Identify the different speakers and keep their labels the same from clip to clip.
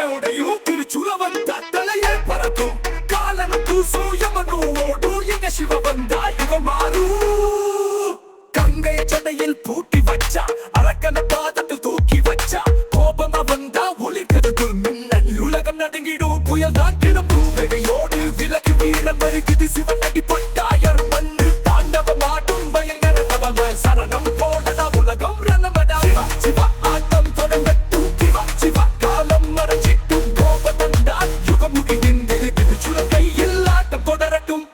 Speaker 1: உடையும் திருச்சுலவன் தலையே பறக்கும் காலனும் தூசும் யமனும் ஓடும் எங்க சிவ வந்தா யுகம் மாறும் கங்கை சடையில் பூட்டி வச்சா அரக்கன பாதத்தில் தூக்கி வச்சா கோபமா வந்தா ஒளிக்கிறது மின்னல் உலகம் நடுங்கிடும் புயல் தான் கிளம்பும் வெகையோடு விலக்கு வீரன் வருகிறது சிவன் அடிப்பட்டாயர் மண்ணு தாண்டவ மாட்டும் பயங்கர தவம சரணம் போடதா உலகம் ரணமடா சிவா ஆட்டம் தொடங்கட்டும் சிவா காலம் மறைஞ்சிட்டும் கோபத்தண்டா யுகம் முடிந்திருக்கிறது சுழல் கையில் ஆட்டம் தொடரட்டும்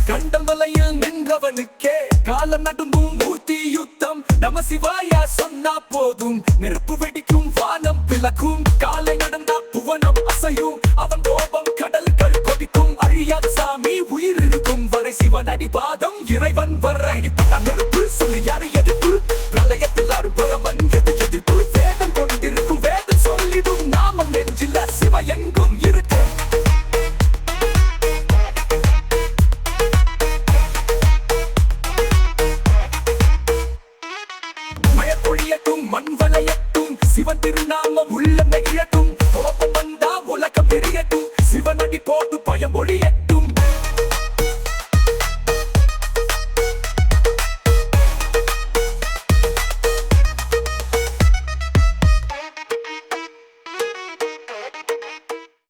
Speaker 1: கண்டமலையில் நின்றவனுக்கே காலம் நடுங்கும் மூர்த்தி யுத்தம் நம சிவாயா சொன்னா போதும் நெருப்பு வெடிக்கும் வானம் பிளக்கும் காலை நடந்தா புவனம் அசையும் அவன் கோபம் கடல்கள் கொதிக்கும் அழியாத சாமி உயிர் இருக்கும் வரை சிவன் அடிபாதம் இறைவன் வர நெருப்பு சொல்லி யாரை எதிர்ப்பு பிரளயத்தில் அறுபுறமன்